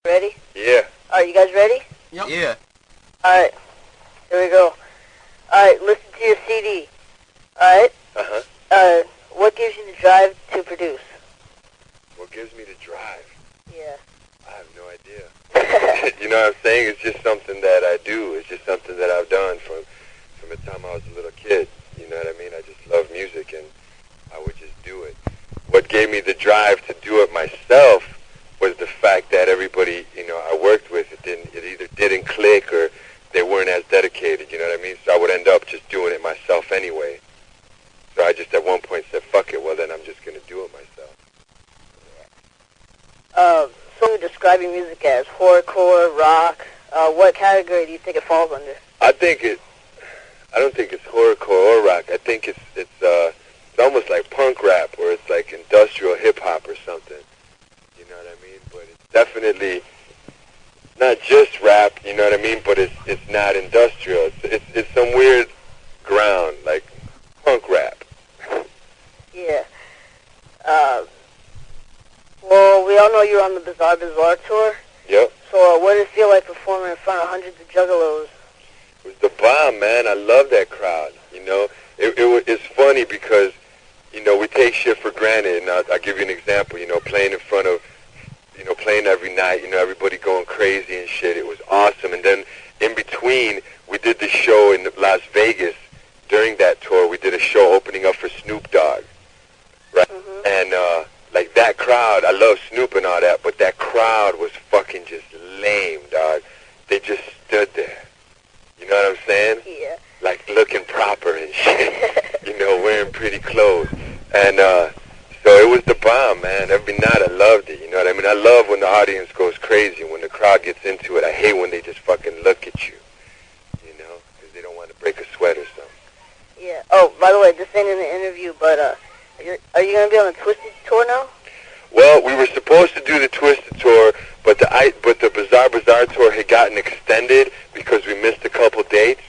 Ready? Yeah. Alright, you guys ready? Yep. Yeah. Alright, here we go. Alright, listen to your CD. Alright? Uh-huh. What gives you the drive to produce? What gives me the drive? Yeah. I have no idea. You know what I'm saying? It's just something that I do. It's just something that I've done from the time I was a little kid. You know what I mean? I just love music, and I would just do it. What gave me the drive to do it myself was the fact that everybody, I worked with, it either didn't click or they weren't as dedicated, you know what I mean? So I would end up just doing it myself anyway. So I just at one point said, fuck it, well then I'm just going to do it myself. So you're describing music as horrorcore, rock. What category do you think it falls under? I don't think it's horrorcore or rock. I think it's almost like punk rap, or it's like industrial hip-hop or something. You know what I mean? But it's definitely not just rap, you know what I mean? But it's not industrial. It's some weird ground, like punk rap. Yeah. Well, we all know you're on the Bizzar tour. Yep. So what did it feel like performing in front of hundreds of juggalos? It was the bomb, man. I love that crowd, It's funny because, we take shit for granted, and I'll give you an example, playing in front of, playing every night, everybody going crazy and shit. It was awesome. And then in between, we did the show in Las Vegas. During that tour, we did a show opening up for Snoop Dogg, right? Mm-hmm. And, like that crowd, I love Snoop and all that, but that crowd was fucking just lame, dog. They just stood there. You know what I'm saying? Yeah. Like looking proper and shit, wearing pretty clothes. And so it was the bomb, man. Every night I loved it, you know what I mean? I love when the audience goes crazy, when the crowd gets into it. I hate when they just fucking look at you, because they don't want to break a sweat or something. Yeah. Oh, by the way, this ain't in the interview, but are you going to be on the Twisted tour now? Well, we were supposed to do the Twisted tour, but the Bizzar tour had gotten extended because we missed a couple dates,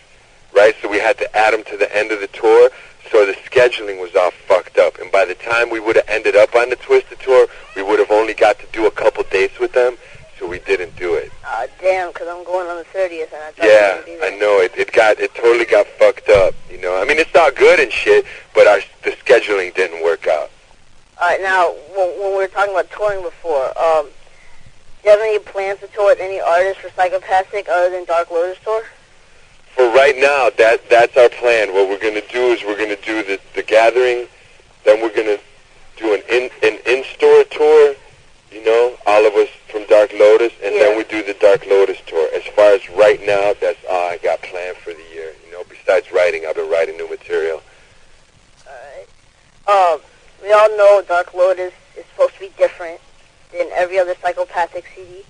right? So we had to add them to the end of the tour. So the scheduling was all fucked up. And by the time we would have ended up on the Twisted tour, we would have only got to do a couple dates with them. So we didn't do it. Damn, because I'm going on the 30th, and I thought yeah, I know. It totally got fucked up, I mean, it's all good and shit, but the scheduling didn't work out. All right, now, when we were talking about touring before, do you have any plans to tour with any artists for Psychopathic other than Dark Lotus tour? For right now, that's our plan. What we're going to do is we're going to do the gathering, then we're going to do an in-store tour, all of us from Dark Lotus, and then we do the Dark Lotus tour. As far as right now, that's all I got planned for the year. Besides writing, I've been writing new material. All right. We all know Dark Lotus is supposed to be different than every other Psychopathic CD.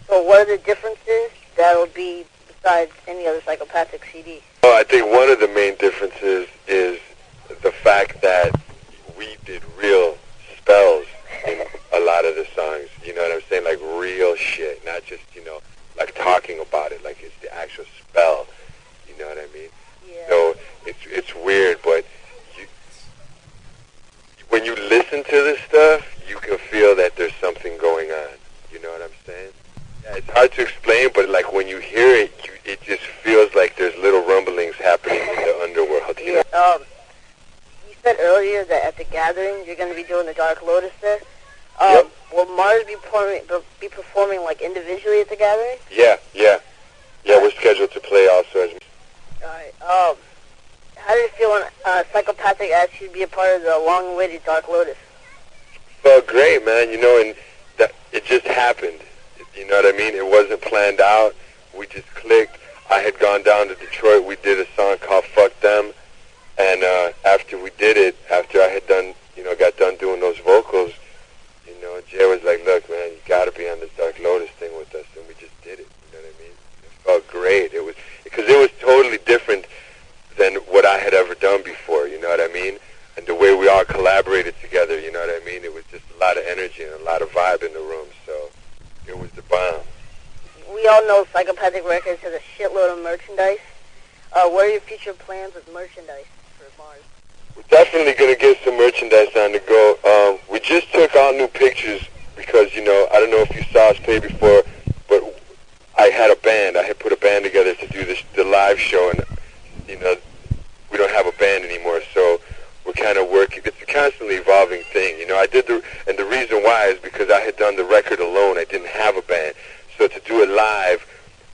So what are the differences that'll be besides any other Psychopathic CD? Well, I think one of the main differences is the fact that we did real spells in a lot of the songs. You know what I'm saying? Like real shit, not just, like talking about it. Like it's the actual spell. You know what I mean? Yeah. So it's weird, but when you listen to this stuff, you can feel that there's something going on. You know what I'm saying? Yeah, it's hard to explain, but like when you hear it, it just feels like there's little rumblings happening in the underworld. You know? You said earlier that at the gathering you're going to be doing the Dark Lotus there. Yep. Will Marz be performing like individually at the gathering? Yeah. We're scheduled to play also as. All right. How did it feel when Psychopathic asked you to be a part of the long-awaited Dark Lotus? Felt great, man. And it just happened. You know what I mean? It wasn't planned out. We just clicked. I had gone down to Detroit. We did a song called "Fuck Them," and after we did it, after I had done, got done doing those vocals, Jay was like, "Look, man, you got to be on this Dark Lotus thing with us," and we just did it. You know what I mean? It felt great. It was because it was totally different than what I had ever done before, you know what I mean? And the way we all collaborated together, you know what I mean? It was just a lot of energy and a lot of vibe in the room, so it was the bomb. We all know Psychopathic Records has a shitload of merchandise. What are your future plans with merchandise for Marz? We're definitely going to get some merchandise on the go. We just took out new pictures because, I don't know if you saw us play before, band. I had put a band together to do the live show, and you know, we don't have a band anymore, so we're kind of working. It's a constantly evolving thing, you know. And the reason why is because I had done the record alone. I didn't have a band, so to do it live,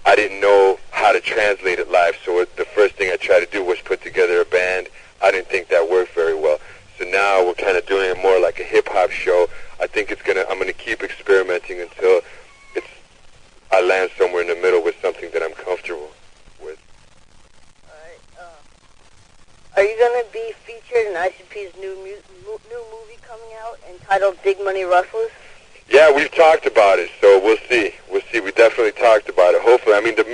I didn't know how to translate it live. So the first thing I tried to do was put together a band. I didn't think that worked very well. So now we're kind of doing it more like a hip hop show. I think I'm gonna keep experimenting until I land somewhere in the middle with something that I'm comfortable with. Alright, are you gonna be featured in ICP's new movie coming out entitled Big Money Rustlers? Yeah, we've talked about it, so we'll see. We definitely talked about it. Hopefully, I mean, the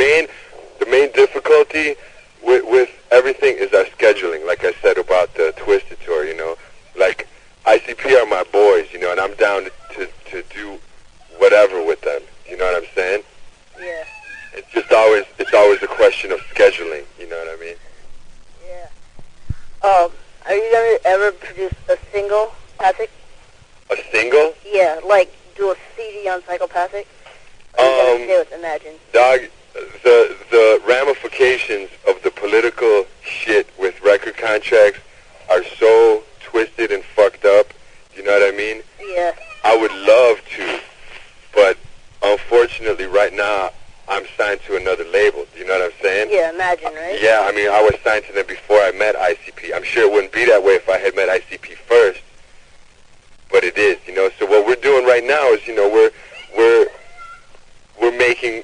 main difficulty with everything is our scheduling. Like I said about the Twisted tour, you know, like ICP are my boys, you know, and I'm down to do whatever with them. You know what I'm saying? Yeah. It's always a question of scheduling. You know what I mean? Yeah. Are you gonna ever produce a single, Patrick? A single? Yeah, like do a CD on Psychopathic? Or are you gonna stay with Imagine? Dog, the ramifications of the political shit with record contracts are so twisted and fucked up. You know what I mean? Yeah. I would love to, but unfortunately right now I'm signed to another label. You know what I'm saying? Yeah, Imagine, right? Yeah, I mean, I was signed to them before I met ICP. I'm sure it wouldn't be that way if I had met ICP first, but it is, you know. So what we're doing right now is, you know, we're making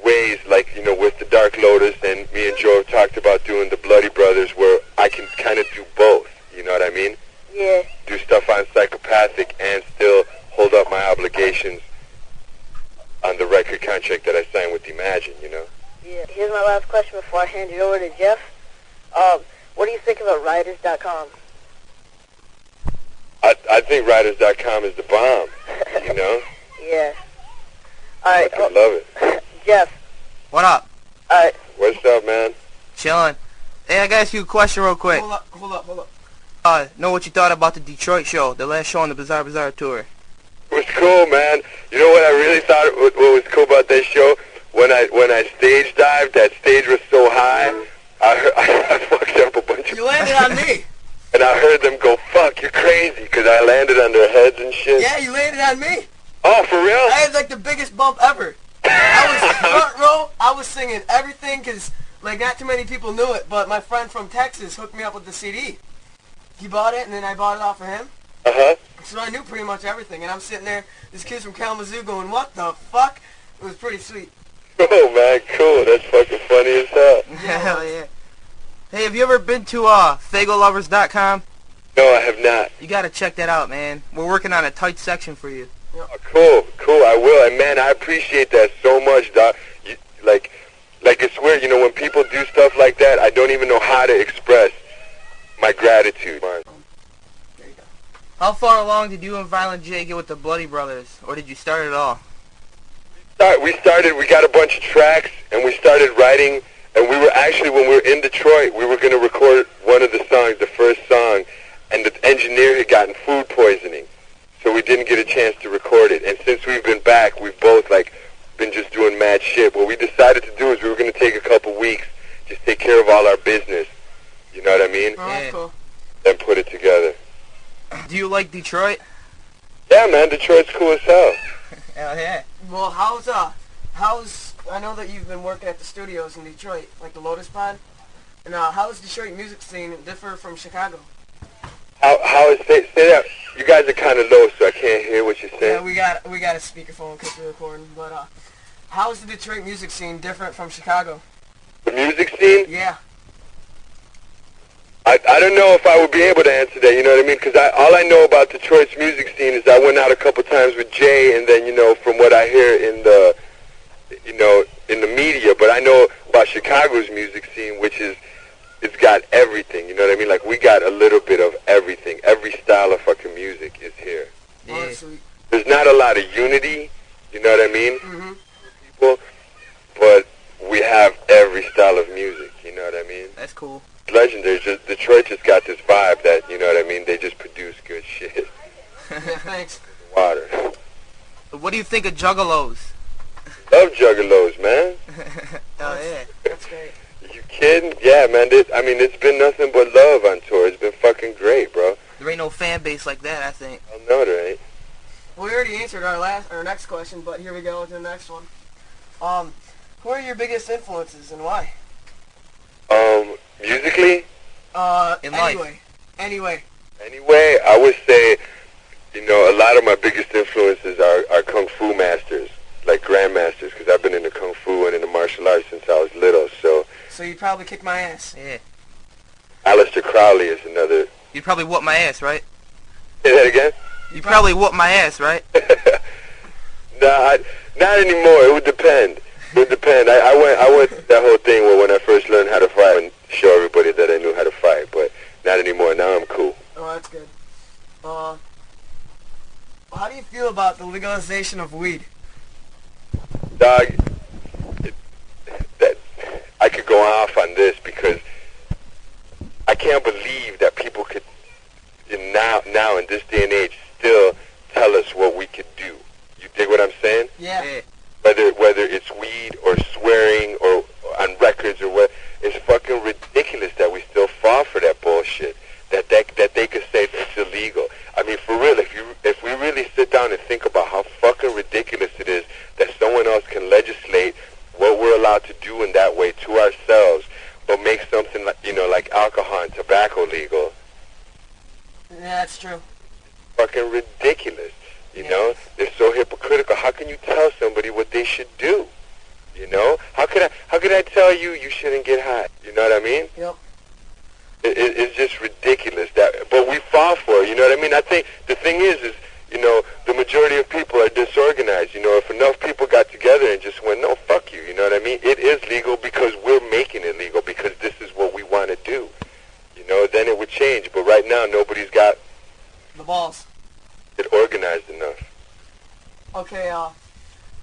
ways, like, you know, with the Dark Lotus, and me and Joe have talked about doing the Bloody Brothers, where I can kind of do both. You know what I mean? Yeah. Do stuff on Psychopathic and still hold up my obligations on the record contract that I signed with Imagine, you know? Yeah. Here's my last question before I hand it over to Jeff. What do you think about Riders.com? I think Riders.com is the bomb, you know? Yeah. Alright. I love it. Jeff. What up? Alright. What's up, man? Chillin'. Hey, I gotta ask you a question real quick. Hold up. Know what you thought about the Detroit show, the last show on the Bizzar tour? It was cool, man. You know what I really thought what was cool about that show? When I stage dived, that stage was so high, I fucked up a bunch of... You landed on me. And I heard them go, fuck, you're crazy, because I landed on their heads and shit. Yeah, you landed on me. Oh, for real? I had like the biggest bump ever. I was front row. I was singing everything because like not too many people knew it, but my friend from Texas hooked me up with the CD. He bought it, and then I bought it off of him. Uh-huh. So I knew pretty much everything, and I'm sitting there, this kid's from Kalamazoo going, what the fuck? It was pretty sweet. Oh, man, cool. That's fucking funny as hell. Hell yeah. Hey, have you ever been to FagoLovers.com? No, I have not. You gotta check that out, man. We're working on a tight section for you. Oh, cool. I will. And, man, I appreciate that so much, Doc. Like it's weird, you know, when people do stuff like that, I don't even know how to express my gratitude. There you go. How far along did you and Violent J get with the Bloody Brothers? Or did you start it all? We got a bunch of tracks, and we started writing, and we were actually, when we were in Detroit, we were going to record one of the songs, the first song, and the engineer had gotten food poisoning, so we didn't get a chance to record it. And since we've been back, we've both, like, been just doing mad shit. What we decided to do is we were going to take a couple weeks, just take care of all our business, you know what I mean? Oh, that's cool. Then put it together. Do you like Detroit? Yeah, man, Detroit's cool as hell. Hell yeah. Well, how's I know that you've been working at the studios in Detroit, like the Lotus Pod, and how's Detroit music scene differ from Chicago? How is, say that, you guys are kind of low, so I can't hear what you're saying. Yeah, we got a speakerphone because we're recording, but how's the Detroit music scene different from Chicago? The music scene? Yeah. I don't know if I would be able to answer that, you know what I mean? Because all I know about Detroit's music scene is I went out a couple times with Jay, and then, you know, from what I hear in the, you know, in the media, but I know about Chicago's music scene, which is, it's got everything, you know what I mean? Like, we got a little bit of everything. Every style of fucking music is here. Yeah. Oh, sweet. There's not a lot of unity, you know what I mean? Mm-hmm. People, but we have every style of music, you know what I mean? That's cool. Legendary. Detroit just got this vibe that, you know what I mean, they just produce good shit. Yeah, thanks. Water. What do you think of Juggalos? Love juggalos, man. Oh yeah. That's great. You kidding? Yeah, man. It's been nothing but love on tour. It's been fucking great, bro. There ain't no fan base like that, I think. I know there ain't. Well, we already answered our next question, but here we go to the next one. Who are your biggest influences and why? Musically? In Anyway. Anyway, I would say, a lot of my biggest influences are kung fu masters, like grandmasters, because I've been into kung fu and into martial arts since I was little, so... So you'd probably kick my ass. Yeah. Aleister Crowley is another... You'd probably whoop my ass, right? Say that again? You'd probably whoop my ass, right? Nah, not anymore. It would depend. It would depend. I went through that whole thing where when I first learned how to fight and show everybody that I knew how to fight, but not anymore. Now I'm cool. Oh, that's good. How do you feel about the legalization of weed? Dog, I could go off on this because I can't believe that people could, now in this day and age, still tell us what we could do. You dig what I'm saying? Yeah. Whether it's weed or swearing or on records or what, it's fucking ridiculous that we still fall for that bullshit. That they could say it's illegal. I mean, for real, if we really sit down and think about how fucking ridiculous it is that someone else can legislate what we're allowed to do in that way to ourselves, but make something like alcohol and tobacco legal. Yeah, that's true. Fucking ridiculous. You know, they're so hypocritical. How can you tell somebody what they should do? How could I tell you shouldn't get high? You know what I mean? Yep. It's just ridiculous but we fall for it. You know what I mean? I think the thing is the majority of people are disorganized. If enough people got together and just went, no, fuck you. You know what I mean? It is legal because we're making it legal because this is what we want to do. Then it would change. But right now, nobody's got the balls. It organized enough. Okay,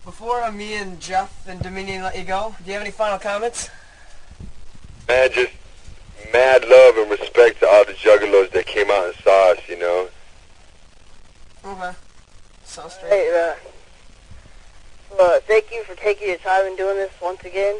before me and Jeff and Dominion let you go, do you have any final comments? Man, just mad love and respect to all the juggalos that came out and saw us, Okay. Sounds straight. Hey, thank you for taking your time and doing this once again.